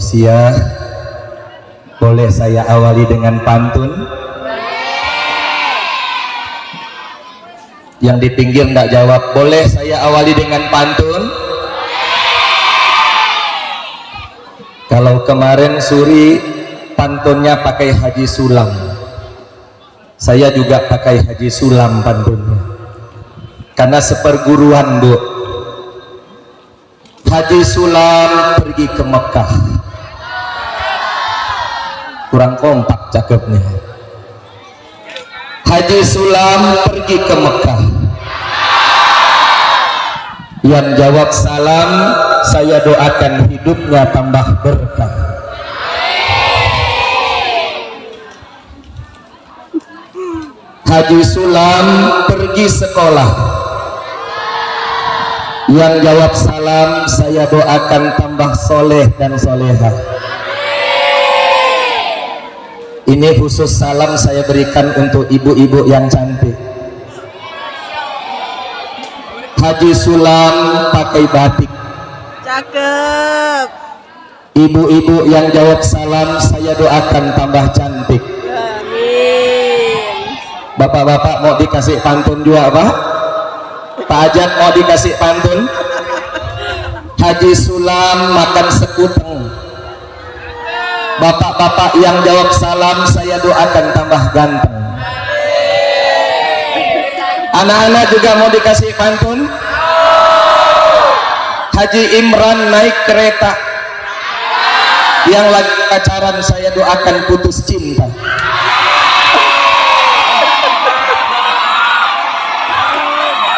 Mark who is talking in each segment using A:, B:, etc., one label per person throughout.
A: tausiah. Boleh saya awali dengan pantun? Yang di pinggir nggak jawab. Boleh saya awali dengan pantun? Kalau kemarin Suri pantunnya pakai Haji Sulam, saya juga pakai Haji Sulam pantunnya, karena seperguruan, Bu. Haji Sulam pergi ke Mekah, kurang kompak cakepnya. Haji Sulam pergi ke Mekah, yang jawab salam saya doakan hidupnya tambah berkah. Haji Sulam pergi sekolah, yang jawab salam saya doakan tambah soleh dan soleha. Ini khusus salam saya berikan untuk ibu-ibu yang cantik. Haji Sulam pakai batik,
B: cakep.
A: Ibu-ibu yang jawab salam saya doakan tambah cantik.
B: Amin.
A: Bapak-bapak mau dikasih pantun juga, Pak? Pak Ajat mau dikasih pantun? Haji Sulam makan sekuteng, bapak-bapak yang jawab salam saya doakan tambah ganteng. Anak-anak juga mau dikasih pantun? Haji Imran naik kereta, yang lagi pacaran saya doakan putus cinta.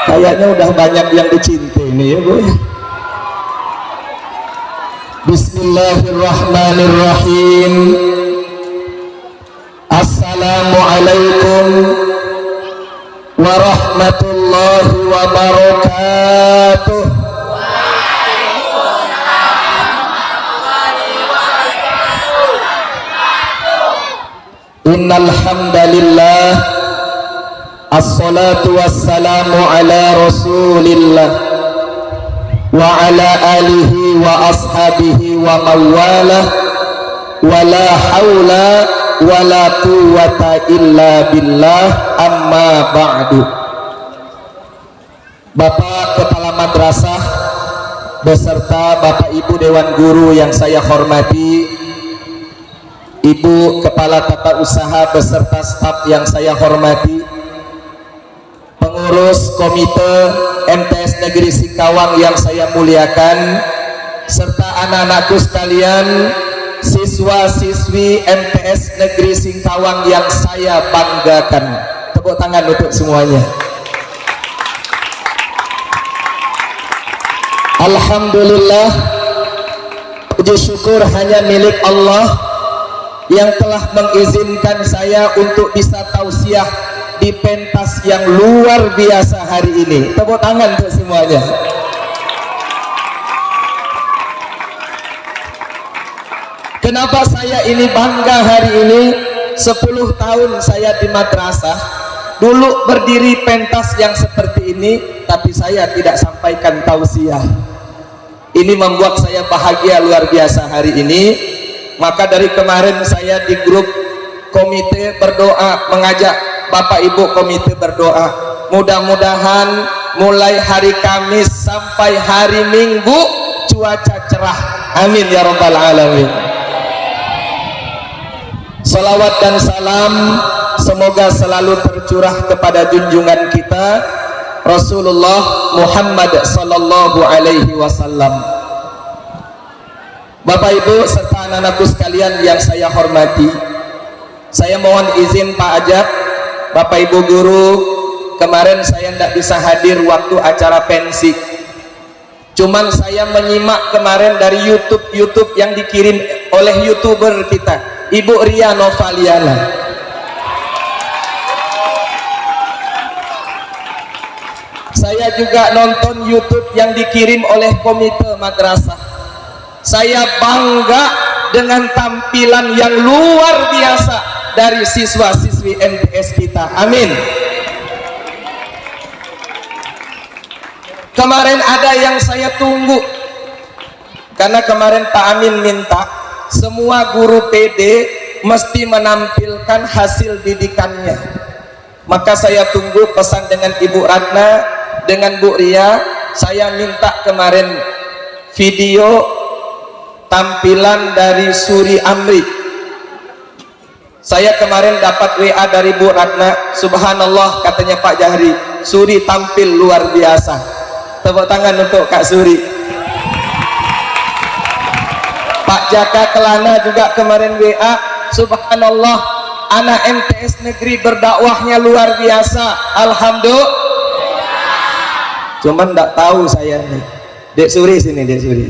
A: Kayaknya udah banyak yang dicintai nih ya, Bu. Bismillahirrahmanirrahim. Assalamualaikum warahmatullahi wabarakatuh. Innal hamdalillah, assalatu wassalamu ala rasulillah wa ala alihi wa ashabihi wa mawalah, wa la hawla wa la quwwata illa billah, amma ba'du. Bapak Kepala Madrasah beserta Bapak Ibu Dewan Guru yang saya hormati, Ibu Kepala Tata Usaha beserta staf yang saya hormati, pengurus Komite MTS Negeri Singkawang yang saya muliakan, serta anak-anakku sekalian, siswa-siswi MTS Negeri Singkawang yang saya banggakan. Tepuk tangan untuk semuanya. Alhamdulillah, puji syukur hanya milik Allah yang telah mengizinkan saya untuk bisa tausiah di pentas yang luar biasa hari ini. Tepuk tangan untuk semuanya. Kenapa saya ini bangga hari ini? 10 tahun saya di madrasah, dulu berdiri pentas yang seperti ini, tapi saya tidak sampaikan tausiah. Ini membuat saya bahagia luar biasa hari ini. Maka dari kemarin saya di grup komite berdoa, mengajak Bapak Ibu komite berdoa, mudah-mudahan mulai hari Kamis sampai hari Minggu cuaca cerah, amin ya rabbal alamin. Salawat dan salam semoga selalu tercurah kepada junjungan kita Rasulullah Muhammad sallallahu alaihi wasallam. Bapak Ibu serta anak-anakku sekalian yang saya hormati, saya mohon izin Pak Ajat, Bapak Ibu guru, kemarin saya tidak bisa hadir waktu acara pensi. Cuman saya menyimak kemarin dari YouTube yang dikirim oleh YouTuber kita, Ibu Ria Novaliana. Saya juga nonton YouTube yang dikirim oleh komite madrasah. Saya bangga dengan tampilan yang luar biasa dari siswa-siswi MTS kita, amin. Kemarin ada yang saya tunggu, karena kemarin Pak Amin minta semua guru PD mesti menampilkan hasil didikannya. Maka saya tunggu pesan dengan Ibu Ratna, dengan Bu Ria. Saya minta kemarin video tampilan dari Suri Amri. Saya kemarin dapat WA dari Bu Ratna, subhanallah katanya Pak Jahri, Suri tampil luar biasa. Tepuk tangan untuk Kak Suri. Pak Jaka Kelana juga kemarin WA, subhanallah anak MTS negeri berdakwahnya luar biasa, alhamdulillah. Cuman enggak tahu saya nih. Dek Suri sini, Dek Suri.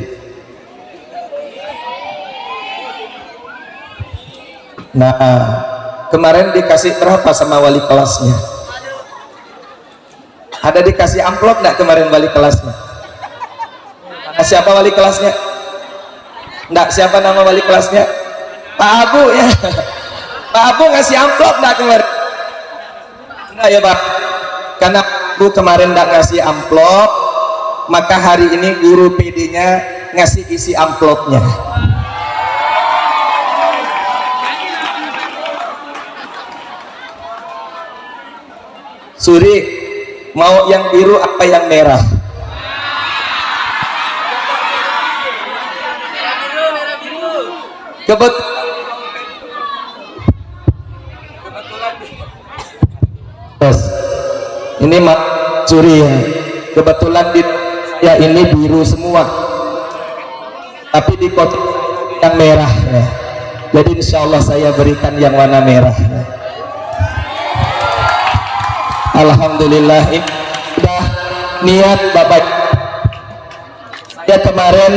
A: Nah, kemarin dikasih berapa sama wali kelasnya? Ada dikasih amplop enggak kemarin wali kelasnya? Siapa wali kelasnya? Enggak, siapa nama wali kelasnya? Pak Abu ya. Pak Abu ngasih amplop enggak kemarin? Enggak ya Pak, karena Bu kemarin enggak ngasih amplop, maka hari ini guru PD nya ngasih isi amplopnya. Suri, mau yang biru apa yang merah? Bos, ini Mak Suri ya. Kebetulan di ya ini biru semua, tapi di kotak yang merah ya. Jadi insya Allah saya berikan yang warna merah ya. Alhamdulillah, ini sudah niat Bapak. Saya kemarin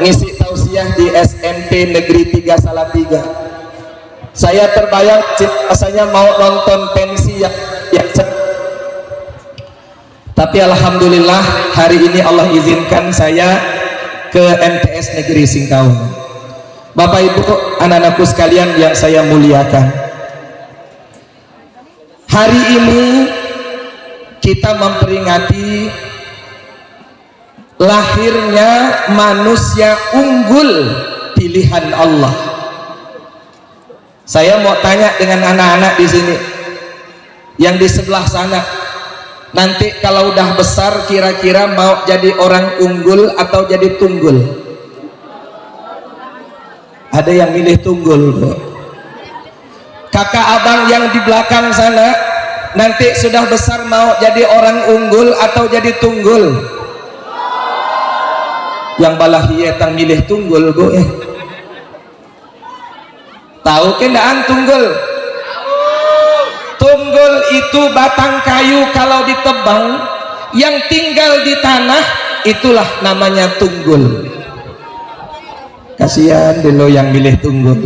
A: ngisi tausiah di SMP Negeri 3 Salatiga. Saya terbayang rasanya mau nonton pensi yang tapi alhamdulillah hari ini Allah izinkan saya ke MTS Negeri Singkawang. Bapak Ibu, anak-anakku sekalian yang saya muliakan, hari ini kita memperingati lahirnya manusia unggul pilihan Allah. Saya mau tanya dengan anak-anak di sini, yang di sebelah sana, nanti kalau udah besar kira-kira mau jadi orang unggul atau jadi tunggul? Ada yang milih tunggul. Kakak abang yang di belakang sana, nanti sudah besar mau jadi orang unggul atau jadi tunggul? Yang balahiyah tang milih tunggul bu ya. Tahu kendaan tunggul? Tunggul itu batang kayu kalau ditebang yang tinggal di tanah, itulah namanya tunggul. Kasihan dulu yang milih tunggul.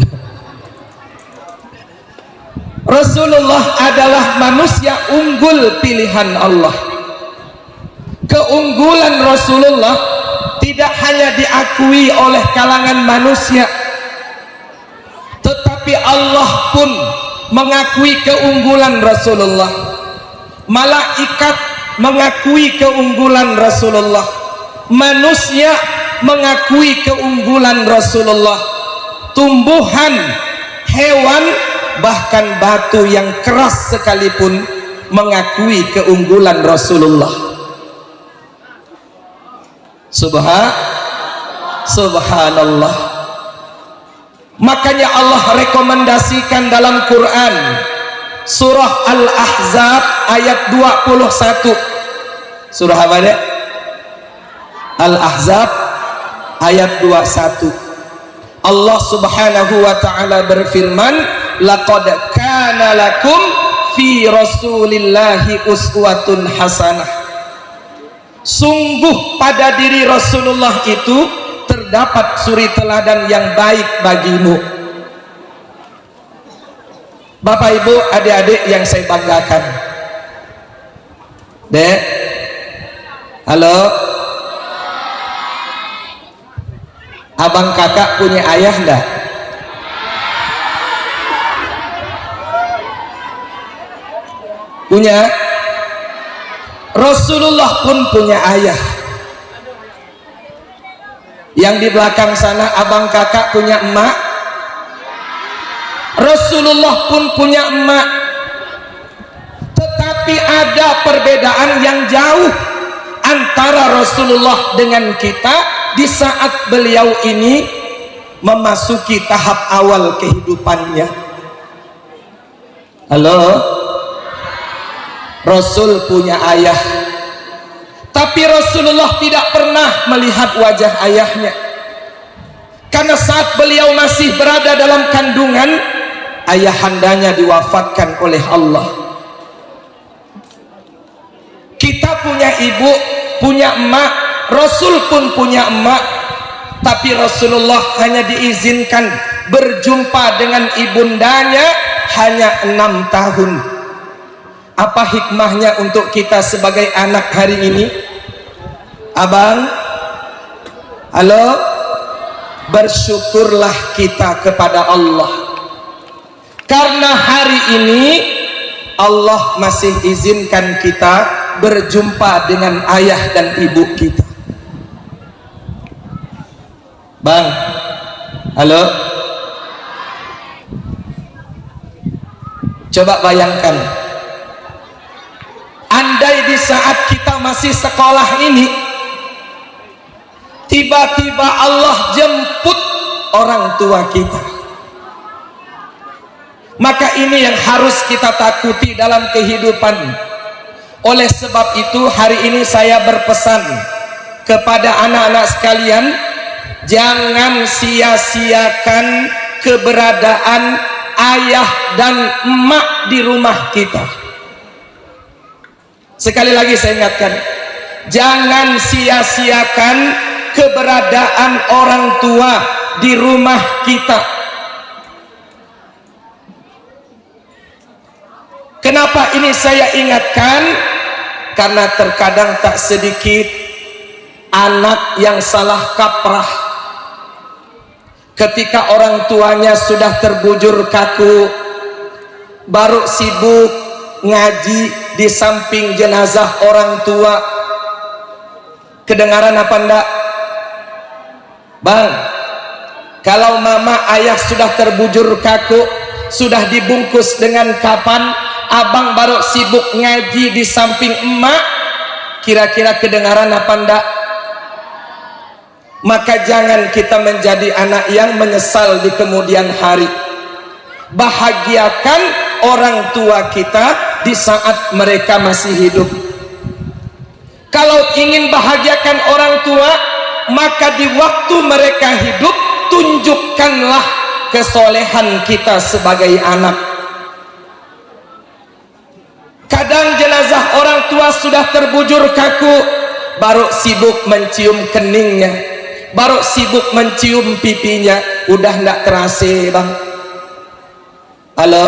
A: Rasulullah adalah manusia unggul pilihan Allah. Keunggulan Rasulullah tidak hanya diakui oleh kalangan manusia, tetapi Allah pun mengakui keunggulan Rasulullah. Malaikat mengakui keunggulan Rasulullah. Manusia mengakui keunggulan Rasulullah. Tumbuhan, hewan, bahkan batu yang keras sekalipun mengakui keunggulan Rasulullah. Subhanallah. Makanya Allah rekomendasikan dalam Quran surah Al-Ahzab ayat 21. Surah apa dek? Al-Ahzab ayat 21. Allah subhanahu wa ta'ala berfirman, laqad kana lakum fi rasulillahi uswatun hasanah. Sungguh pada diri Rasulullah itu terdapat suri teladan yang baik bagimu. Bapak Ibu, adik-adik yang saya banggakan, Dek, halo, abang kakak punya ayah enggak? Punya. Rasulullah pun punya ayah. Yang di belakang sana abang kakak punya emak? Rasulullah pun punya emak, tetapi ada perbedaan yang jauh antara Rasulullah dengan kita di saat beliau ini memasuki tahap awal kehidupannya. Halo, Rasul punya ayah, tapi Rasulullah tidak pernah melihat wajah ayahnya, karena saat beliau masih berada dalam kandungan, ayahandanya diwafatkan oleh Allah. Kita punya ibu, punya emak, Rasul pun punya emak, tapi Rasulullah hanya diizinkan berjumpa dengan ibundanya hanya 6 tahun. Apa hikmahnya untuk kita sebagai anak hari ini? Abang, halo, bersyukurlah kita kepada Allah, karena hari ini Allah masih izinkan kita berjumpa dengan ayah dan ibu kita. Bang, halo, coba bayangkan, andai di saat kita masih sekolah ini tiba-tiba Allah jemput orang tua kita, maka ini yang harus kita takuti dalam kehidupan. Oleh sebab itu hari ini saya berpesan kepada anak-anak sekalian, jangan sia-siakan keberadaan ayah dan emak di rumah kita. Sekali lagi saya ingatkan, jangan sia-siakan keberadaan orang tua di rumah kita. Kenapa ini saya ingatkan? Karena terkadang tak sedikit anak yang salah kaprah ketika orang tuanya sudah terbujur kaku, baru sibuk ngaji di samping jenazah orang tua. Kedengaran apa enggak? Bang, kalau mama ayah sudah terbujur kaku, sudah dibungkus dengan kapan, abang baru sibuk ngaji di samping emak, kira-kira kedengaran apa enggak? Maka jangan kita menjadi anak yang menyesal di kemudian hari. Bahagiakan orang tua kita di saat mereka masih hidup. Kalau ingin bahagiakan orang tua, maka di waktu mereka hidup tunjukkanlah kesolehan kita sebagai anak. Kadang jenazah orang tua sudah terbujur kaku, baru sibuk mencium keningnya, baru sibuk mencium pipinya, udah ndak terasa, bang. Halo,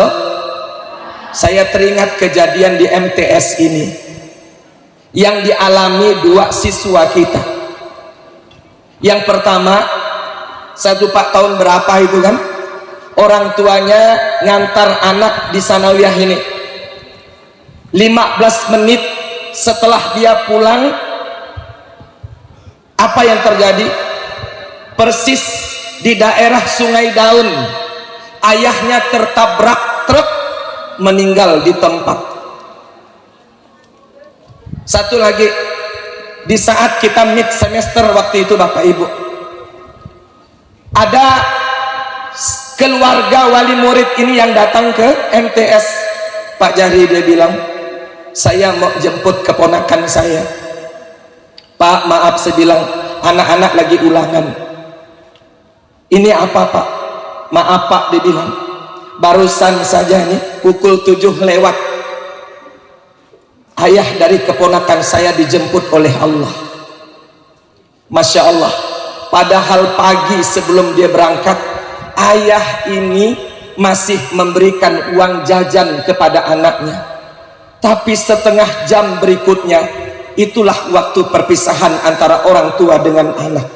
A: saya teringat kejadian di MTS ini yang dialami 2 siswa kita. Yang pertama, 1 Pak tahun berapa itu kan, orang tuanya ngantar anak di sanawiyah ini. 15 menit setelah dia pulang, apa yang terjadi? Persis di daerah Sungai Daun, ayahnya tertabrak truk, meninggal di tempat. Satu lagi, di saat kita mid semester waktu itu Bapak Ibu, ada keluarga wali murid ini yang datang ke MTS. Pak Jari dia bilang, saya mau jemput keponakan saya. Pak, maaf, saya bilang anak-anak lagi ulangan. Ini apa Pak? Maaf Pak, dia bilang barusan saja nih pukul 7 lewat, ayah dari keponakan saya dijemput oleh Allah. Masya Allah, padahal pagi sebelum dia berangkat, ayah ini masih memberikan uang jajan kepada anaknya. Tapi setengah jam berikutnya, itulah waktu perpisahan antara orang tua dengan anak.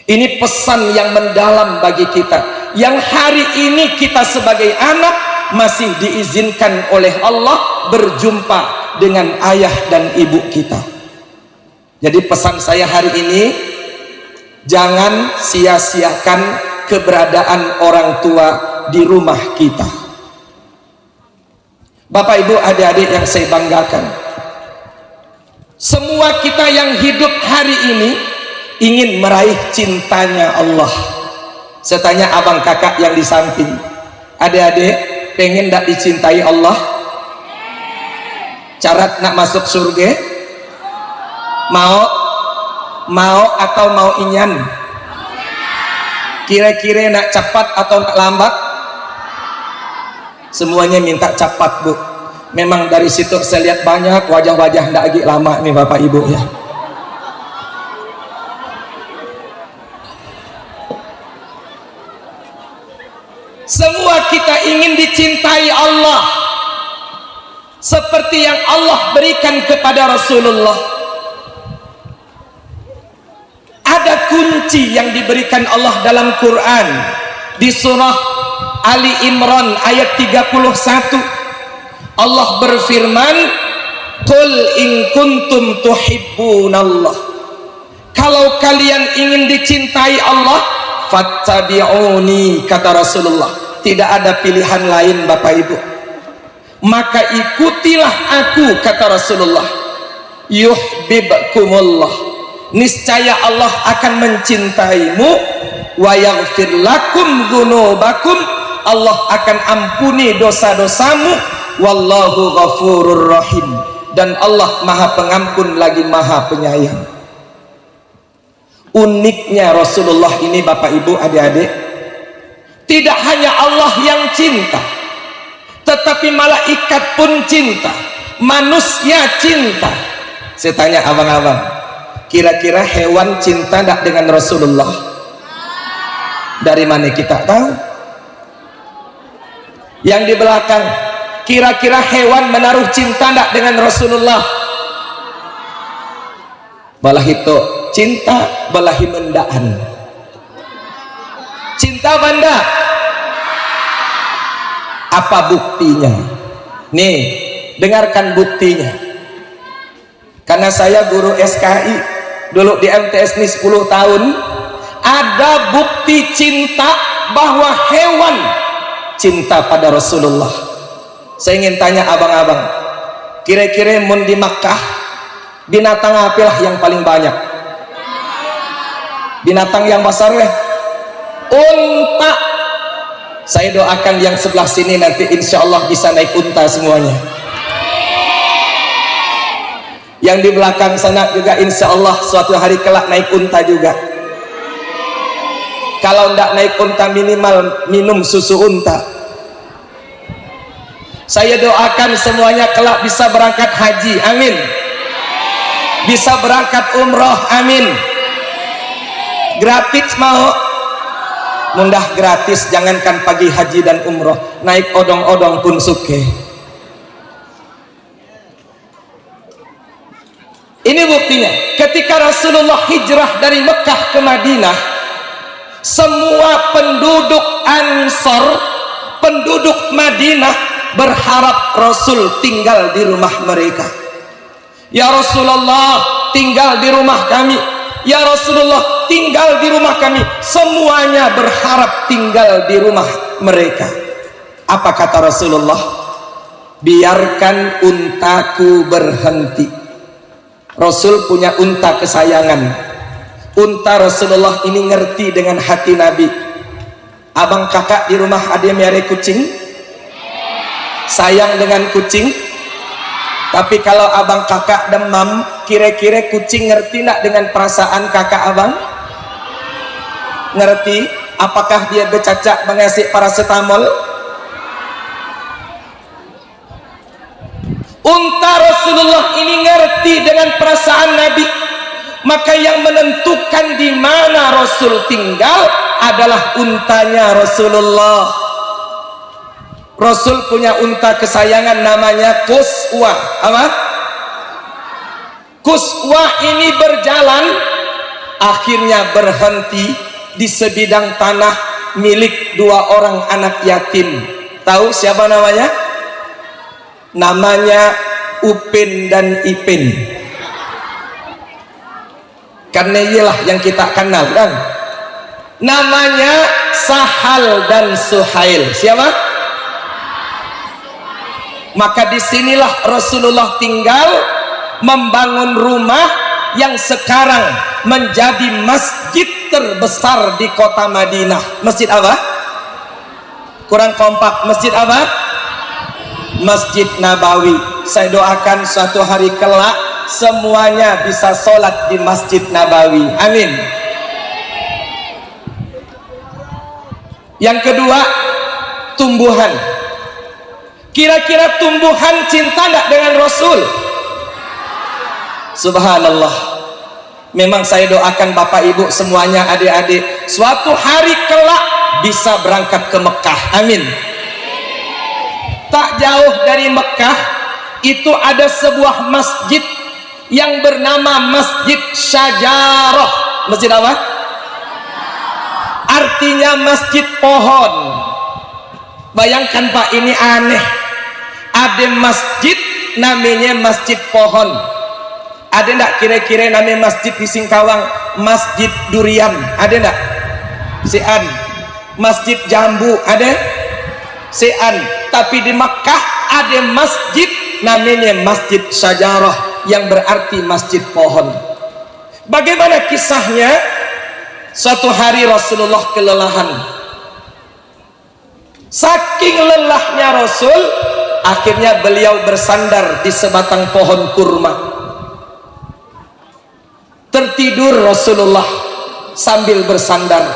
A: Ini pesan yang mendalam bagi kita, yang hari ini kita sebagai anak masih diizinkan oleh Allah berjumpa dengan ayah dan ibu kita. Jadi pesan saya hari ini, jangan sia-siakan keberadaan orang tua di rumah kita. Bapak Ibu adik-adik yang saya banggakan, semua kita yang hidup hari ini ingin meraih cintanya Allah. Saya tanya abang kakak yang di samping, adik-adik pengen tak dicintai Allah? Syarat nak masuk surga? Mau atau mau inyan? Kira-kira nak cepat atau nak lambat? Semuanya minta cepat, Bu. Memang dari situ saya lihat banyak wajah-wajah ndak lagi lama nih Bapak Ibu ya. Semua kita ingin dicintai Allah seperti yang Allah berikan kepada Rasulullah. Ada kunci yang diberikan Allah dalam Quran di surah Ali Imran ayat 31. Allah berfirman, "Qul in kuntum tuhibbunallah." Kalau kalian ingin dicintai Allah, fattabi'uni, kata Rasulullah. Tidak ada pilihan lain Bapak Ibu. Maka ikutilah aku, kata Rasulullah. Yuhibbukumullah. Niscaya Allah akan mencintaimu. Wa yaghfir lakum dzunubakum. Allah akan ampuni dosa-dosamu. Wallahu ghafurur rahim. Dan Allah Maha Pengampun lagi Maha Penyayang. Uniknya Rasulullah ini Bapak Ibu adik-adik, tidak hanya Allah yang cinta, tetapi malaikat pun cinta, manusia cinta. Saya tanya abang-abang, kira-kira hewan cinta tidak dengan Rasulullah? Dari mana kita tahu? Yang di belakang, kira-kira hewan menaruh cinta tidak dengan Rasulullah? Balah itu cinta, balahi mendaan. Cinta benda. Apa buktinya? Nih, dengarkan buktinya. Karena saya guru SKI dulu di MTS ini 10 tahun, ada bukti cinta bahwa hewan cinta pada Rasulullah. Saya ingin tanya abang-abang, kira-kira mun di Makkah binatang apalah yang paling banyak? Binatang yang besar leh, unta. Saya doakan yang sebelah sini nanti insya Allah bisa naik unta semuanya. Yang di belakang sana juga insya Allah suatu hari kelak naik unta juga. Kalau tidak naik unta minimal minum susu unta. Saya doakan semuanya kelak bisa berangkat haji, amin. Bisa berangkat umroh, amin. Gratis mau? Mundah gratis, jangankan pagi haji dan umroh, naik odong-odong pun suke. Ini buktinya, ketika Rasulullah hijrah dari Mekah ke Madinah, semua penduduk Ansor, penduduk Madinah berharap Rasul tinggal di rumah mereka. Ya Rasulullah, tinggal di rumah kami. Ya Rasulullah, tinggal di rumah kami. Semuanya berharap tinggal di rumah mereka. Apa kata Rasulullah? Biarkan untaku berhenti. Rasul punya unta kesayangan. Unta Rasulullah ini ngerti dengan hati Nabi. Abang kakak di rumah ada yang melihara kucing? Sayang dengan kucing? Tapi kalau abang kakak demam, kira-kira kucing ngerti nak dengan perasaan kakak abang? Ngerti? Apakah dia bercacak mengasih paracetamol? Unta Rasulullah ini ngerti dengan perasaan Nabi. Maka yang menentukan di mana Rasul tinggal adalah untanya Rasulullah. Rasul punya unta kesayangan namanya Quswa. Apa? Quswa ini berjalan, akhirnya berhenti di sebidang tanah milik 2 orang anak yatim. Tahu siapa namanya? Namanya Upin dan Ipin. Karena ialah yang kita kenal kan. Namanya Sahal Sahal dan Suhail. Siapa? Maka disinilah Rasulullah tinggal, membangun rumah yang sekarang menjadi masjid terbesar di kota Madinah. Masjid apa? Kurang kompak. Masjid apa? Masjid Nabawi. Saya doakan suatu hari kelak semuanya bisa sholat di Masjid Nabawi. Amin. Yang kedua, tumbuhan. Kira-kira tumbuhan cinta enggak dengan Rasul? Subhanallah. Memang saya doakan Bapak Ibu semuanya, adik-adik, suatu hari kelak bisa berangkat ke Mekah. Amin. Tak jauh dari Mekah itu ada sebuah masjid yang bernama Masjid Syajarah. Masjid apa? Artinya masjid pohon. Bayangkan Pak, ini aneh. Ada masjid namanya masjid pohon. Ada enggak kira-kira namanya masjid di Singkawang Masjid Durian? Ada enggak? Sian. Masjid Jambu ada? Sian. Tapi di Makkah ada masjid namanya Masjid Syajarah yang berarti masjid pohon. Bagaimana kisahnya? Suatu hari Rasulullah kelelahan. Saking lelahnya Rasul, akhirnya beliau bersandar di sebatang pohon kurma. Tertidur Rasulullah sambil bersandar.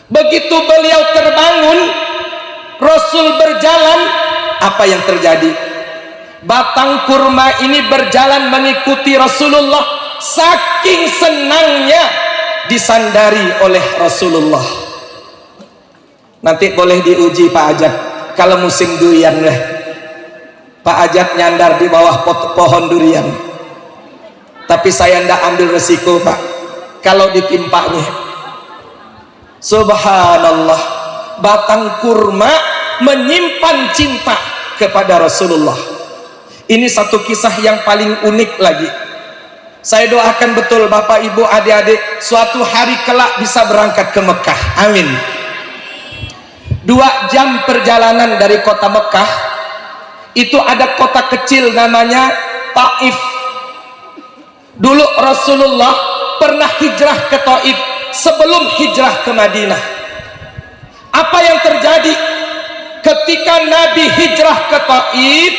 A: Begitu beliau terbangun, Rasul berjalan. Apa yang terjadi? Batang kurma ini berjalan mengikuti Rasulullah. Saking senangnya disandari oleh Rasulullah. Nanti boleh diuji Pak Ajat kalau musim durian deh. Pak Ajat nyandar di bawah pohon durian. Tapi saya ndak ambil resiko Pak kalau ditimpanya. Subhanallah, batang kurma menyimpan cinta kepada Rasulullah. Ini satu kisah yang paling unik lagi. Saya doakan betul Bapak Ibu adik-adik suatu hari kelak bisa berangkat ke Mekah. Amin. 2 jam perjalanan dari kota Mekah itu ada kota kecil namanya Taif. Dulu Rasulullah pernah hijrah ke Taif sebelum hijrah ke Madinah. Apa yang terjadi ketika Nabi hijrah ke Taif?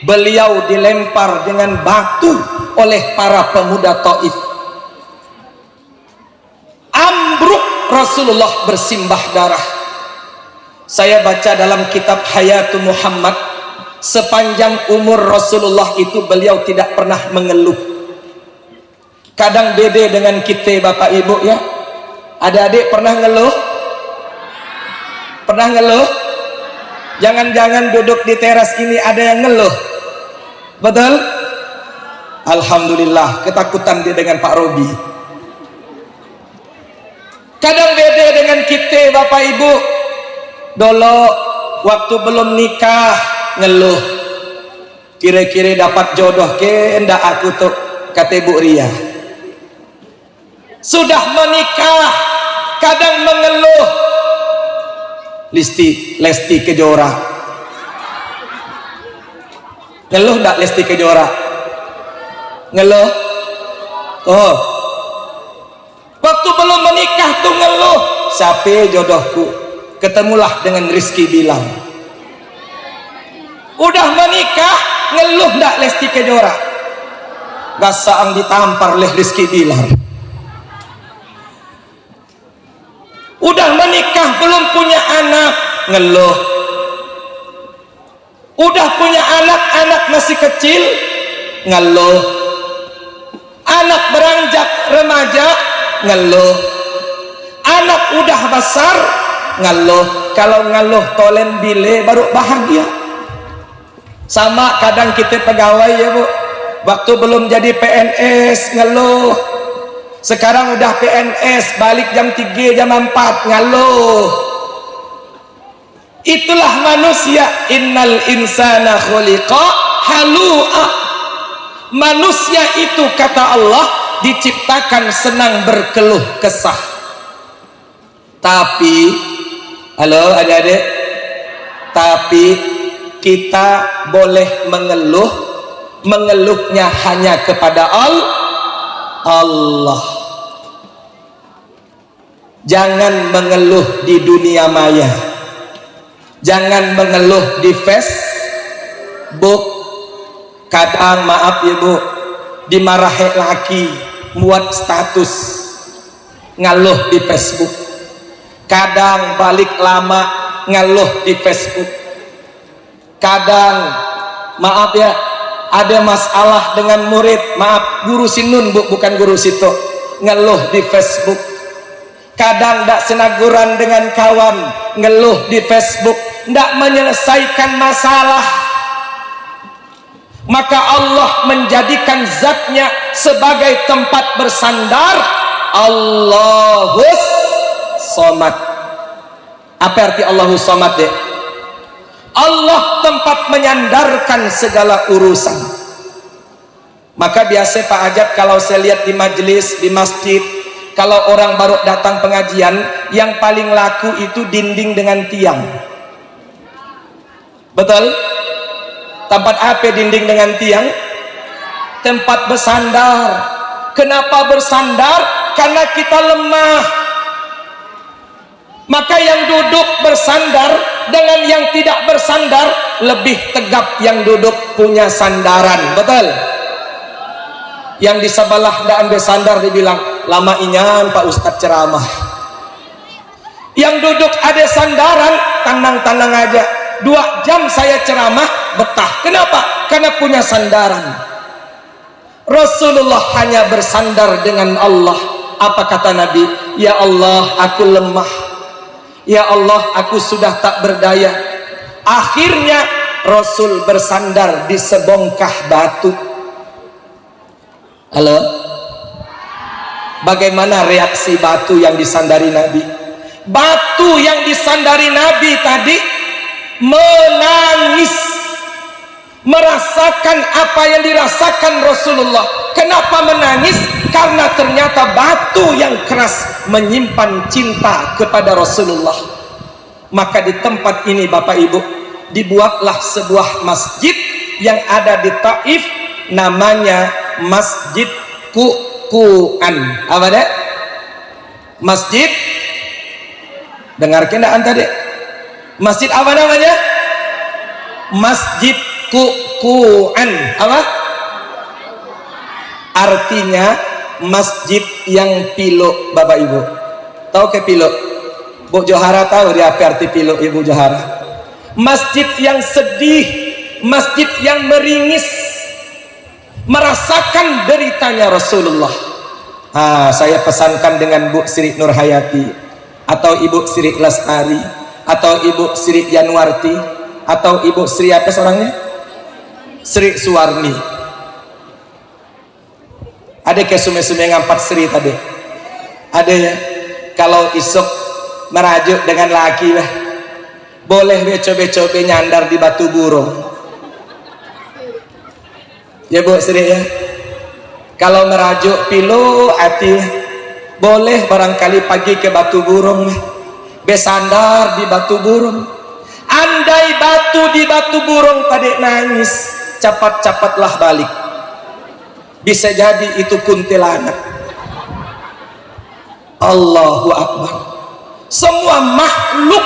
A: Beliau dilempar dengan batu oleh para pemuda Taif. Ambruk, Rasulullah bersimbah darah. Saya baca dalam kitab Hayatul Muhammad, sepanjang umur Rasulullah itu beliau tidak pernah mengeluh. Kadang beda dengan kita Bapak Ibu ya. Adik-adik pernah ngeluh? Pernah ngeluh? Jangan-jangan duduk di teras ini ada yang ngeluh. Betul? Alhamdulillah, ketakutan dia dengan Pak Robi. Kadang beda dengan kita Bapak Ibu. Dulu waktu belum nikah ngeluh. Kira-kira dapat jodoh ke ndak aku tuh, kata Bu Ria. Sudah menikah kadang mengeluh. Lesti Kejora. Ngeluh ndak Lesti Kejora? Ngeluh? Oh. Waktu belum menikah tuh ngeluh. Siapa jodohku? Ketemulah dengan Rizky Bilar. Udah menikah ngeluh ndak Lesti Kejora? Gasaang ditampar oleh Rizky Bilar. Udah menikah belum punya anak ngeluh. Udah punya anak masih kecil ngeluh. Anak beranjak remaja ngeluh. Anak udah besar ngeluh. Kalau ngeluh tolen bile baru bahagia. Sama kadang kita pegawai ya Bu, waktu belum jadi PNS ngeluh. Sekarang udah PNS, balik jam 3 jam 4 ngeluh. Itulah manusia. Innal insana khuliqa halu'a. Manusia itu kata Allah diciptakan senang berkeluh kesah. Tapi halo adik-adik, tapi kita boleh mengeluh, mengeluhnya hanya kepada Allah. Jangan mengeluh di dunia maya, jangan mengeluh di Facebook. Kadang maaf ya bu, dimarahi laki muat status ngeluh di Facebook. Kadang balik lama ngeluh di Facebook. Kadang maaf ya, ada masalah dengan murid, maaf guru sinun bu, bukan guru situ, ngeluh di Facebook. Kadang ndak senaguran dengan kawan, ngeluh di Facebook, ndak menyelesaikan masalah. Maka Allah menjadikan zatnya sebagai tempat bersandar. Allahus Somad. Apa arti Allahus Somad deh? Allah tempat menyandarkan segala urusan. Maka biasa Pak Ajat kalau saya lihat di majelis, di masjid, kalau orang baru datang pengajian, yang paling laku itu dinding dengan tiang. Betul? Tempat apa dinding dengan tiang? Tempat bersandar. Kenapa bersandar? Karena kita lemah. Maka yang duduk bersandar dengan yang tidak bersandar lebih tegap yang duduk punya sandaran. Betul? Yang di sebelah ndak ambil sandar dibilang lama inyan Pak Ustadz ceramah. Yang duduk ada sandaran, tenang-tenang aja. 2 jam saya ceramah betah. Kenapa? Karena punya sandaran. Rasulullah hanya bersandar dengan Allah. Apa kata Nabi? Ya Allah, aku lemah. Ya Allah, aku sudah tak berdaya. Akhirnya Rasul bersandar di sebongkah batu. Halo? Bagaimana reaksi batu yang disandari Nabi? Batu yang disandari Nabi tadi menangis, merasakan apa yang dirasakan Rasulullah. Kenapa menangis? Karena ternyata batu yang keras menyimpan cinta kepada Rasulullah. Maka di tempat ini Bapak Ibu, dibuatlah sebuah masjid yang ada di Taif, namanya Masjid Kukuan. Apa deh? Masjid, dengar kena anta deh, masjid apa namanya? Masjid Kukuan. Apa? Artinya masjid yang pilu. Bapak Ibu tahu ke pilu? Bu Johara tahu dia apa arti pilu? Ibu Johara, masjid yang sedih, masjid yang meringis, merasakan deritanya Rasulullah. Saya pesankan dengan Bu Sri Nurhayati atau Ibu Sri Lestari atau Ibu Sri Yanwarti atau Ibu Sri apa seorangnya? Sri Suwarni. Ada ke sume-sume ngampat Sri tadi? Ada ya? Kalau isuk merajuk dengan laki lah, boleh coba-coba nyandar di batu burung. Ya Bu Sri ya? Kalau merajuk pilu hati, boleh barangkali pagi ke batu burung, besandar di batu burung. Andai batu di batu burung tadi nangis, cepat-cepatlah balik. Bisa jadi itu kuntilanak. Allahu Akbar. Semua makhluk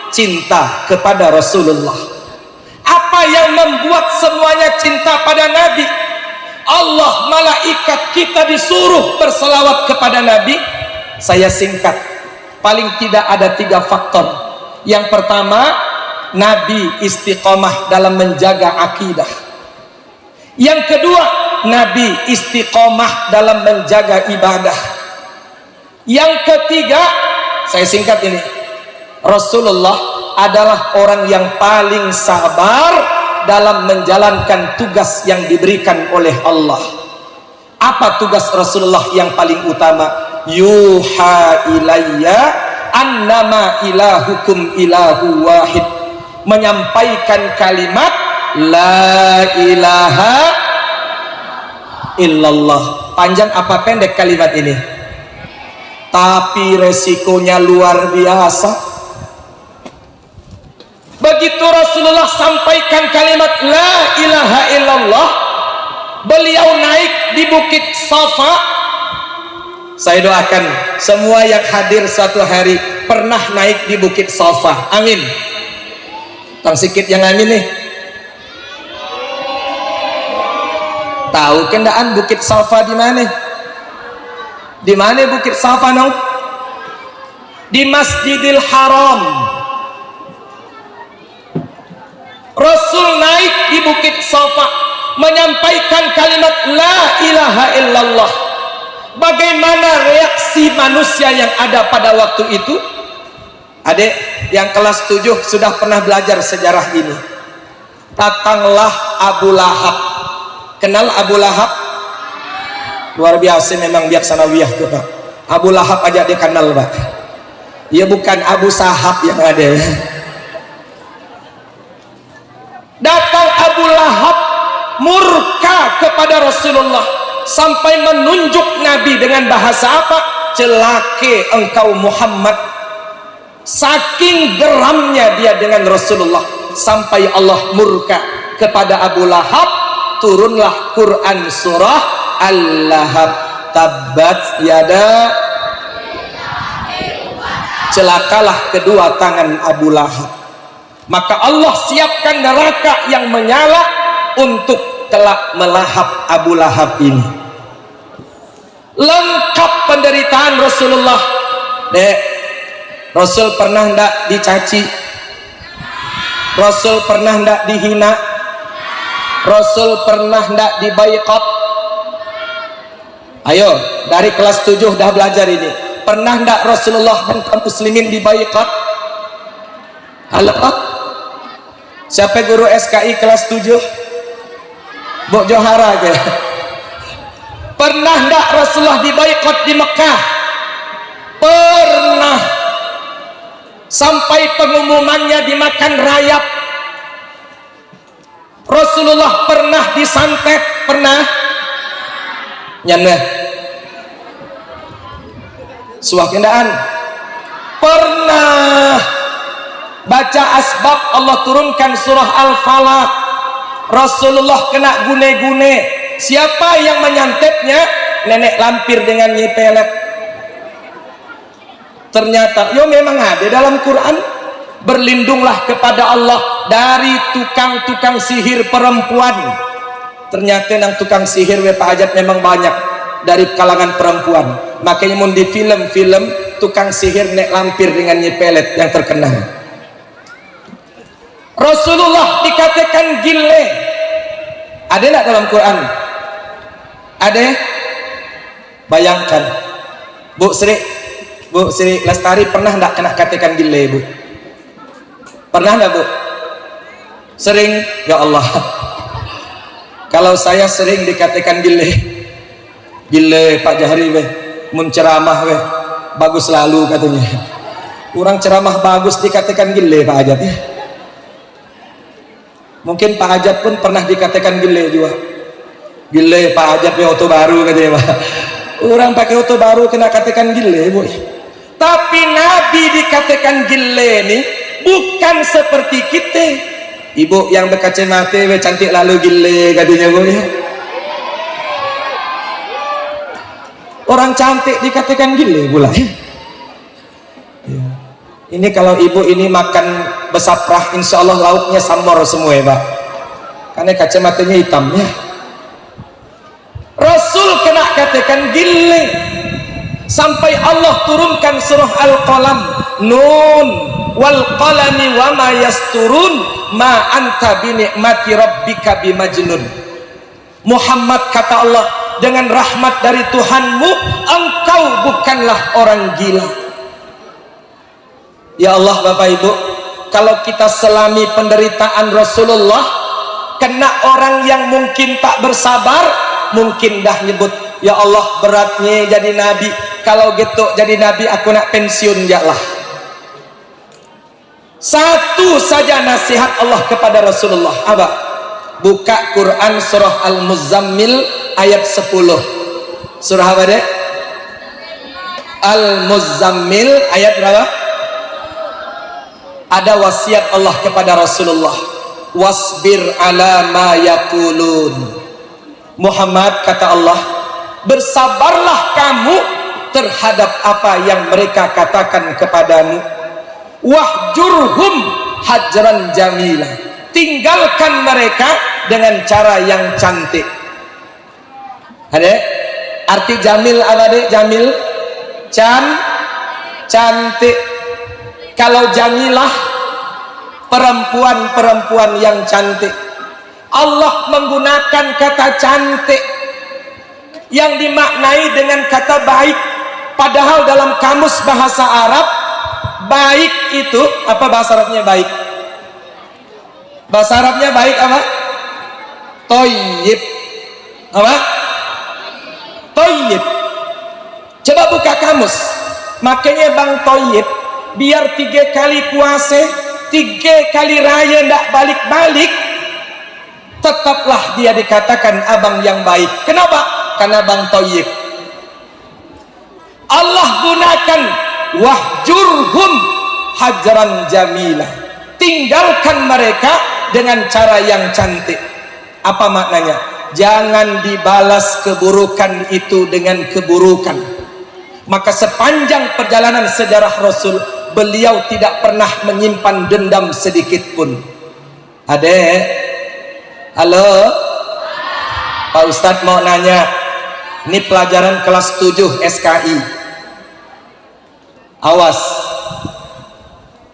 A: cinta kepada Rasulullah. Apa yang membuat semuanya cinta pada Nabi? Allah, malaikat kita disuruh berselawat kepada Nabi. Saya singkat, paling tidak ada 3 faktor. Yang pertama, Nabi istiqomah dalam menjaga akidah. Yang kedua, Nabi istiqomah dalam menjaga ibadah. Yang ketiga, saya singkat ini, Rasulullah adalah orang yang paling sabar dalam menjalankan tugas yang diberikan oleh Allah. Apa tugas Rasulullah yang paling utama? Yuha ilayya annama ilahukum ilahu wahid. Menyampaikan kalimat la ilaha illallah. Panjang apa pendek kalimat ini? tapi resikonya luar biasa. Begitu Rasulullah sampaikan kalimat la ilaha illallah, beliau naik di bukit Safa. Saya doakan semua yang hadir suatu hari pernah naik di bukit Safa, amin. Tang sikit yang amin nih. Tahu kendaan bukit Safa di mana? Di mana bukit Safa nong? Di Masjidil Haram. Rasul naik di bukit Safa menyampaikan kalimat la ilaha illallah. Bagaimana reaksi manusia yang ada pada waktu itu? Adik yang kelas 7 sudah pernah belajar sejarah ini. Datanglah Abu Lahab. Kenal Abu Lahab? Luar biasa memang biaksanawiyah tuh Pak. Abu Lahab aja dia kenal Pak. Ya bukan Abu Sahab yang ada. Datang Abu Lahab murka kepada Rasulullah sampai menunjuk Nabi dengan bahasa apa? Celake engkau Muhammad. Saking geramnya dia dengan Rasulullah sampai Allah murka kepada Abu Lahab. Turunlah Quran surah Al-Lahab, tabbat yada, celakalah kedua tangan Abu Lahab. Maka Allah siapkan neraka yang menyala untuk kelak melahap Abu Lahab ini. Lengkap penderitaan Rasulullah. Dek, Rasul pernah ndak dicaci? Rasul pernah ndak dihina? Rasul pernah ndak diboikot? Ayo, dari kelas 7 dah belajar ini. Pernah ndak Rasulullah dan kaum muslimin diboikot? Halo? Siapa guru SKI kelas 7? Bok Johara ke? Pernah ndak Rasulullah diboikot di Mekah? Pernah. Sampai pengumumannya dimakan rayap. Rasulullah pernah disantet, pernah? Nyana suah kendaan pernah. Baca asbab Allah turunkan surah Al-Falaq, Rasulullah kena gune-gune. Siapa yang menyantetnya? Nenek lampir dengan nyipelet. Ternyata yo memang ada dalam Quran. Berlindunglah kepada Allah dari tukang-tukang sihir perempuan. Ternyata yang tukang sihir Pak Ajat memang banyak dari kalangan perempuan. Makanya mau di film-film tukang sihir nek lampir dengan nyipelet yang terkenal. Rasulullah dikatakan gile. Ada enggak dalam Quran? Ada? Bayangkan. Bu Sri Lestari pernah enggak kena katakan gile, Bu? Pernah enggak, Bu? Sering? Ya Allah. Kalau saya sering dikatakan gile Pak Jahri weh, menceramah weh, bagus selalu katanya. Kurang ceramah bagus dikatakan gile Pak Ajat ya. Mungkin Pak Ajat pun pernah dikatakan gile juga. Gile Pak Ajat pakai auto baru katanya Pak. Orang pakai auto baru kena katakan gile, Bu. Tapi Nabi dikatakan gile nih bukan seperti kita. Ibu yang berkacamata cantik lalu gile katanya Bu ya. Orang cantik dikatakan gile pula ya. Ini kalau ibu ini makan besaprah insya Allah lauknya samor semua ya Pak. Karena kacamatanya hitam ya. Rasul kena katakan gile sampai Allah turunkan surah Al-Qalam, Nun wal qalami wa ma yasturun ma anta bi ni'mati rabbika bimajnun. Muhammad kata Allah, dengan rahmat dari Tuhanmu engkau bukanlah orang gila. Ya Allah Bapak Ibu, kalau kita selami penderitaan Rasulullah, kena orang yang mungkin tak bersabar, mungkin dah nyebut, ya Allah beratnya jadi nabi, kalau gitu jadi nabi aku nak pensiun ya lah. Satu saja nasihat Allah kepada Rasulullah, apa? Buka Quran surah Al-Muzammil ayat 10. Surah apa dek? Al-Muzammil ayat berapa? Ada wasiat Allah kepada Rasulullah, wasbir ala ma yaqulun. Muhammad, kata Allah, bersabarlah kamu terhadap apa yang mereka katakan kepadamu. Wahjurhum hajran jamila, tinggalkan mereka dengan cara yang cantik. Ada arti jamil apa deh? Jamil cantik. Kalau jamilah perempuan-perempuan yang cantik. Allah menggunakan kata cantik yang dimaknai dengan kata baik, padahal dalam kamus bahasa Arab baik itu apa? Bahasa Arabnya baik, bahasa Arabnya baik apa? Toyib. Apa? Toyib. Coba buka kamus. Makanya Bang Toyib biar 3 kali puasa, 3 kali raya ndak balik-balik, tetaplah dia dikatakan abang yang baik. Kenapa? Karena Bang Toyib. Allah gunakan wahjurhum hajran jamilah, tinggalkan mereka dengan cara yang cantik. Apa maknanya? Jangan dibalas keburukan itu dengan keburukan. Maka sepanjang perjalanan sejarah Rasul, beliau tidak pernah menyimpan dendam sedikit pun. Adek, halo Pak Ustadz, mau nanya, ini pelajaran kelas 7 SKI. Awas,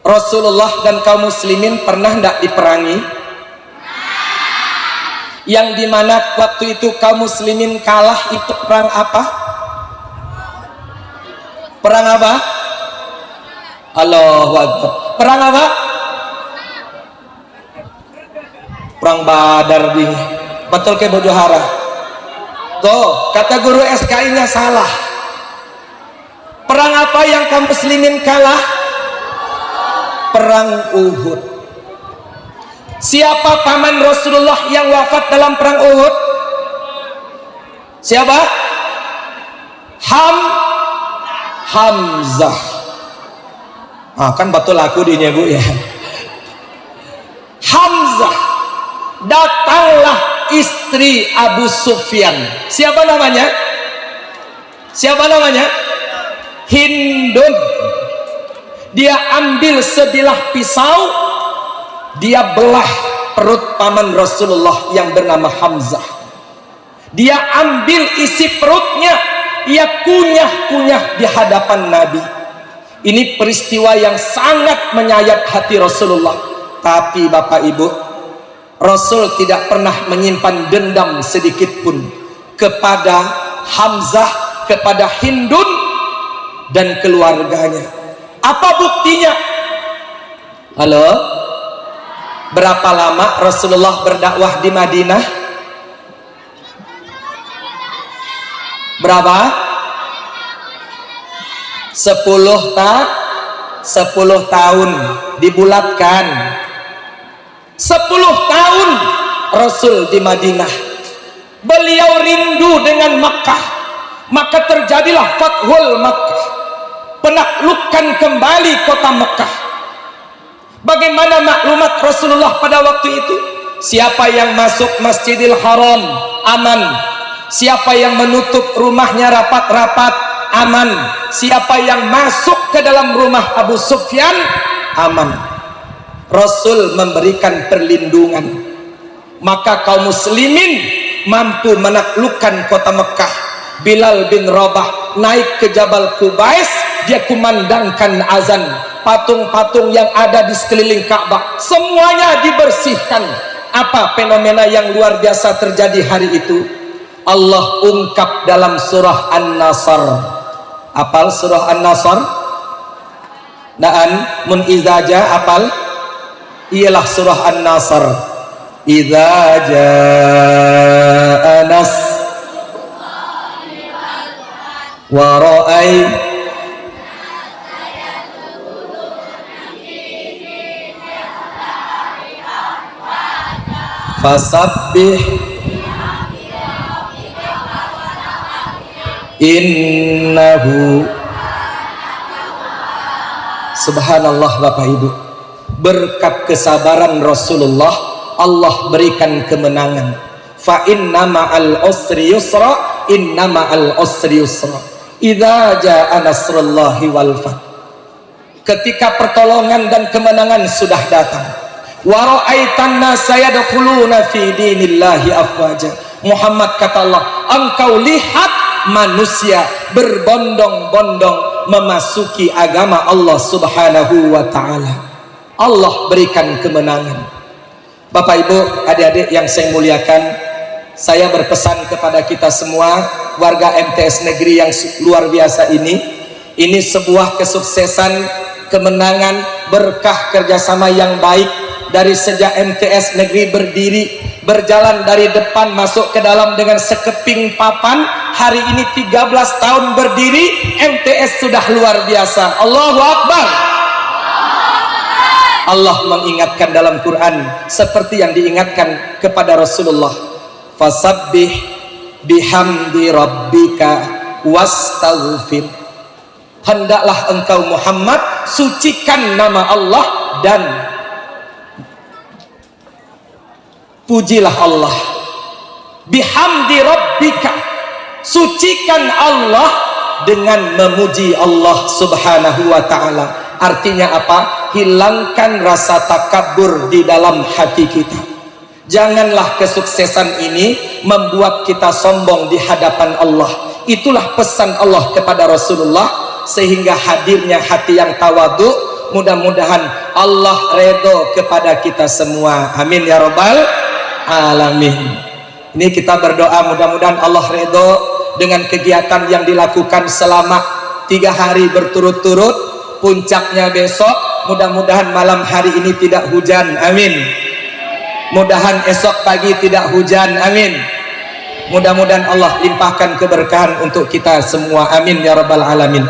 A: Rasulullah dan kaum muslimin pernah tidak diperangi? Yang dimana waktu itu kaum muslimin kalah, itu perang apa? Perang apa? Allahu Akbar. Perang apa? Perang Badar di. Betul ke Bojohara? Tuh, kata guru SKI-nya salah. Perang apa yang kaum muslimin kalah? Perang Uhud. Siapa paman Rasulullah yang wafat dalam perang Uhud? Siapa? Hamzah. Kan betul aku dinya Bu ya. Hamzah. Datanglah istri Abu Sufyan. Siapa namanya? Siapa namanya? Hindun. Dia ambil sebilah pisau, dia belah perut paman Rasulullah yang bernama Hamzah. Dia ambil isi perutnya, ia kunyah-kunyah di hadapan Nabi. Ini peristiwa yang sangat menyayat hati Rasulullah. Tapi Bapak Ibu, Rasul tidak pernah menyimpan dendam sedikit pun kepada Hamzah, kepada Hindun dan keluarganya. Apa buktinya? Halo? Berapa lama Rasulullah berdakwah di Madinah? Berapa? 10 tahun dibulatkan. 10 tahun Rasul di Madinah. Beliau rindu dengan Makkah, maka terjadilah Fathul Makkah, penaklukan kembali kota Makkah. Bagaimana maklumat Rasulullah pada waktu itu? Siapa yang masuk Masjidil Haram aman, siapa yang menutup rumahnya rapat-rapat aman, siapa yang masuk ke dalam rumah Abu Sufyan aman. Rasul memberikan perlindungan, maka kaum muslimin mampu menaklukkan kota Mekah. Bilal bin Rabah naik ke Jabal Qubais, dia kumandangkan azan. Patung-patung yang ada di sekeliling Ka'bah semuanya dibersihkan. Apa fenomena yang luar biasa terjadi hari itu? Allah ungkap dalam surah An-Nasr. Apal surah An-Nasr? Naan mun izaja apal? Ialah surah An-Nasr. Idza jaa nas wa ra'ay fasabbih innahu Subhanallah Bapak Ibu, berkat kesabaran Rasulullah Allah berikan kemenangan. Fa inna ma'al usri yusra, inna ma'al usri yusra, idza jaa nasrullahi wal fath. Ketika pertolongan dan kemenangan sudah datang, wa ra'aitan nasa yadkhuluna fi dinillahi afwaja. Muhammad kata Allah, engkau lihat manusia berbondong-bondong memasuki agama Allah Subhanahu wa ta'ala. Allah berikan kemenangan. Bapak Ibu, adik-adik yang saya muliakan, saya berpesan kepada kita semua warga MTS Negeri yang luar biasa ini sebuah kesuksesan, kemenangan, berkah kerjasama yang baik dari sejak MTS Negeri berdiri, berjalan dari depan masuk ke dalam dengan sekeping papan. Hari ini 13 tahun berdiri, MTS sudah luar biasa. Allahu Akbar. Allah mengingatkan dalam Quran seperti yang diingatkan kepada Rasulullah, fasabbih bihamdi rabbika wastaghfir. Hendaklah engkau Muhammad sucikan nama Allah dan pujilah Allah. Bihamdi rabbika, sucikan Allah dengan memuji Allah Subhanahu wa ta'ala. Artinya apa? Hilangkan rasa takabur di dalam hati kita. Janganlah kesuksesan ini membuat kita sombong di hadapan Allah. Itulah pesan Allah kepada Rasulullah, sehingga hadirnya hati yang tawadu. Mudah-mudahan Allah redho kepada kita semua. Amin ya rabbal alamin. Ini kita berdoa mudah-mudahan Allah redho dengan kegiatan yang dilakukan selama 3 hari berturut-turut. Puncaknya besok, mudah-mudahan malam hari ini tidak hujan, amin. Mudahan esok pagi tidak hujan, amin. Mudah-mudahan Allah limpahkan keberkahan untuk kita semua, amin ya rabbal alamin.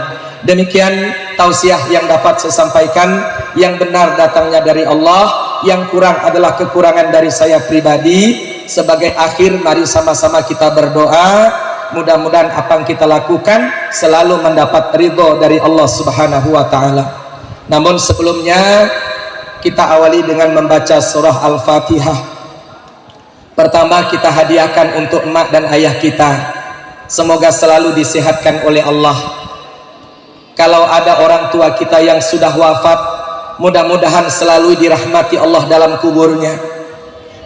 A: Demikian tausiah yang dapat saya sampaikan. Yang benar datangnya dari Allah, yang kurang adalah kekurangan dari saya pribadi. Sebagai akhir, mari sama-sama kita berdoa. Mudah-mudahan apa yang kita lakukan selalu mendapat ridho dari Allah Subhanahu wa ta'ala. Namun sebelumnya kita awali dengan membaca surah Al-Fatihah. Pertama kita hadiahkan untuk emak dan ayah kita, semoga selalu disehatkan oleh Allah. Kalau ada orang tua kita yang sudah wafat, mudah-mudahan selalu dirahmati Allah dalam kuburnya.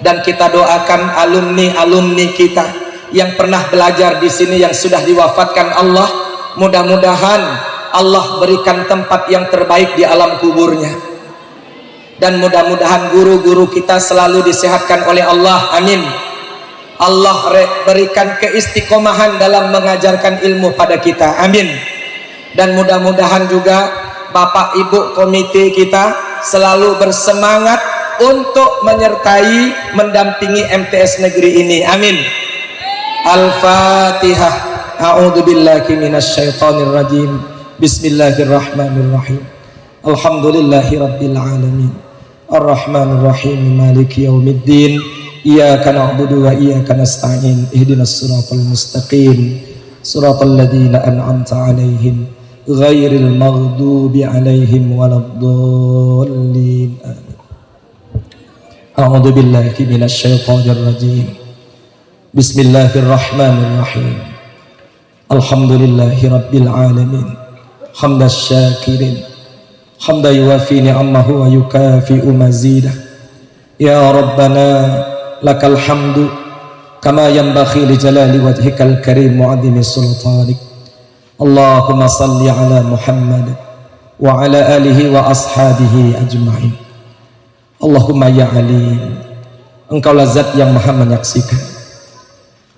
A: Dan kita doakan alumni-alumni kita yang pernah belajar di sini yang sudah diwafatkan Allah, mudah-mudahan Allah berikan tempat yang terbaik di alam kuburnya. Dan mudah-mudahan guru-guru kita selalu disehatkan oleh Allah, amin. Allah berikan keistiqomahan dalam mengajarkan ilmu pada kita, amin. Dan mudah-mudahan juga Bapak Ibu komite kita selalu bersemangat untuk menyertai mendampingi MTS Negeri ini, amin. Al-Fatihah. A'udzu billahi minasyaitonir rajim. Bismillahirrahmanirrahim. Alhamdulillahi rabbil alamin. Arrahmanir rahim. Maliki yaumiddin. Iyyaka na'budu wa iyyaka nasta'in. Ihdinas siratal mustaqim. Siratal ladzina an'amta 'alaihim ghairil maghdubi 'alaihim waladdallin. A'udzu billahi minasyaitonir rajim. Bismillahirrahmanirrahim. Alhamdulillahi rabbil alamin. Hamdas syakirin, hamda yuwafi ni'amahu wa yukafi'u mazidah. Ya Rabbana lakal hamdu kama yanbaghi li jalali wajhikal karim wa 'azimi sultanik. Allahumma salli ala Muhammad wa ala alihi wa ashabihi ajma'in. Allahumma ya alim, engkaulah zat yang maha menyaksikan.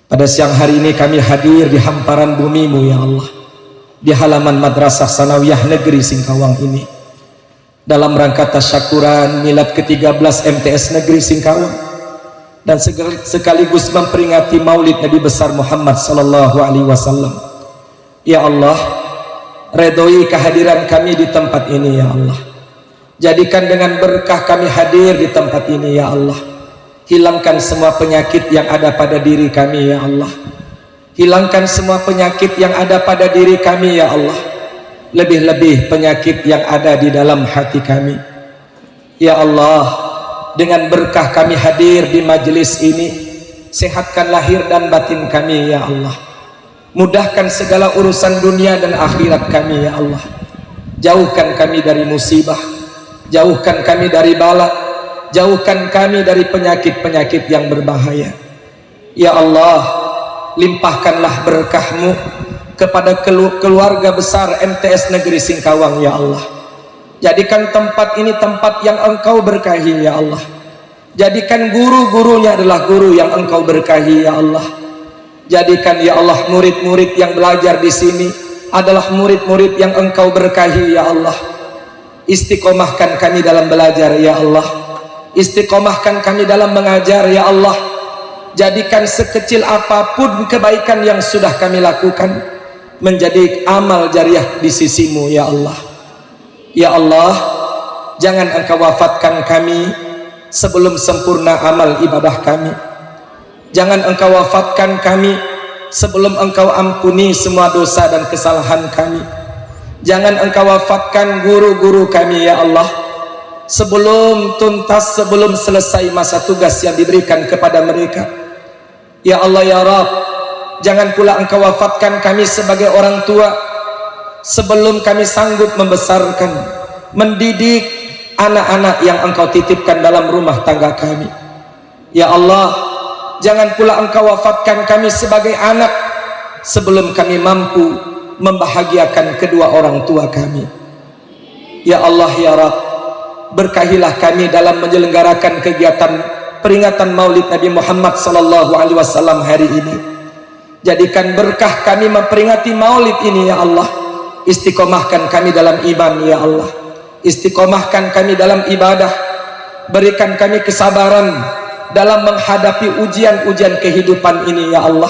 A: Pada siang hari ini kami hadir di hamparan bumi-Mu ya Allah, di halaman Madrasah Sanawiyah Negeri Singkawang ini, dalam rangka tasyakuran milad ke-13 MTS Negeri Singkawang, dan sekaligus memperingati Maulid Nabi besar Muhammad sallallahu alaihi wasallam. Ya Allah, redoi kehadiran kami di tempat ini ya Allah. Jadikan dengan berkah kami hadir di tempat ini ya Allah. Hilangkan semua penyakit yang ada pada diri kami ya Allah. Hilangkan semua penyakit yang ada pada diri kami ya Allah. lebih-lebih penyakit yang ada di dalam hati kami. Ya Allah, dengan berkah kami hadir di majelis ini, sehatkan lahir dan batin kami ya Allah. Mudahkan segala urusan dunia dan akhirat kami ya Allah. Jauhkan kami dari musibah, jauhkan kami dari bala, jauhkan kami dari penyakit-penyakit yang berbahaya. Ya Allah, limpahkanlah berkah-Mu kepada keluarga besar MTS Negeri Singkawang ya Allah. Jadikan tempat ini tempat yang Engkau berkahi ya Allah. Jadikan guru-gurunya adalah guru yang Engkau berkahi ya Allah. Jadikan ya Allah murid-murid yang belajar di sini adalah murid-murid yang Engkau berkahi ya Allah. Istiqomahkan kami dalam belajar ya Allah. Istiqomahkan kami dalam mengajar ya Allah. Jadikan sekecil apapun kebaikan yang sudah kami lakukan menjadi amal jariah di sisi-Mu ya Allah. Ya Allah, jangan Engkau wafatkan kami sebelum sempurna amal ibadah kami. Jangan Engkau wafatkan kami sebelum Engkau ampuni semua dosa dan kesalahan kami. Jangan Engkau wafatkan guru-guru kami ya Allah sebelum tuntas, sebelum selesai masa tugas yang diberikan kepada mereka. Ya Allah ya Rabb, jangan pula Engkau wafatkan kami sebagai orang tua sebelum kami sanggup membesarkan, mendidik anak-anak yang Engkau titipkan dalam rumah tangga kami. Ya Allah, jangan pula Engkau wafatkan kami sebagai anak sebelum kami mampu membahagiakan kedua orang tua kami. Ya Allah ya Rabb, berkahilah kami dalam menyelenggarakan kegiatan peringatan Maulid Nabi Muhammad SAW hari ini. Jadikan berkah kami memperingati Maulid ini ya Allah. Istiqomahkan kami dalam iman ya Allah. Istiqomahkan kami dalam ibadah. Berikan kami kesabaran dalam menghadapi ujian-ujian kehidupan ini ya Allah.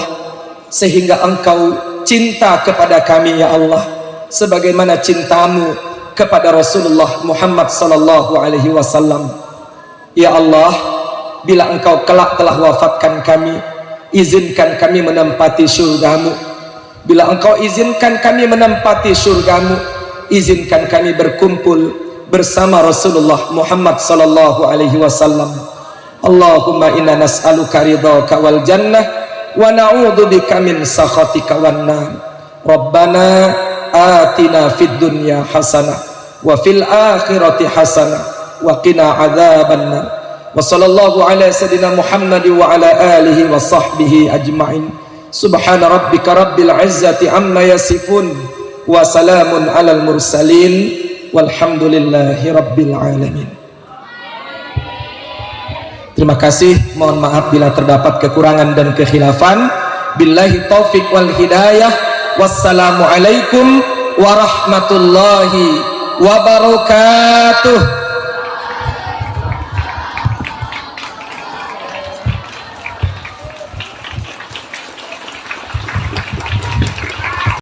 A: Sehingga Engkau cinta kepada kami ya Allah, sebagaimana cintamu kepada Rasulullah Muhammad SAW. Ya Allah, bila Engkau kelak telah wafatkan kami, izinkan kami menempati surga-Mu. Bila Engkau izinkan kami menempati surga-Mu, izinkan kami berkumpul bersama Rasulullah Muhammad SAW. Allahumma inna nas'aluka ridhaka wal jannah wa na'udzubika min sakhatika wan nar. Rabbana atina fid dunya hasanah wa fil akhirati hasanah wa qina adzabannar. Wa sallallahu ala sayyidina Muhammad wa ala alihi wa sahbihi ajma'in. Subhana rabbika rabbil izzati amma yasifun wa salamun alal mursalin walhamdulillahi rabbil alamin. Terima kasih, mohon maaf bila terdapat kekurangan dan kekhilafan. Billahi taufik wal hidayah. Wassalamualaikum warahmatullahi wabarakatuh.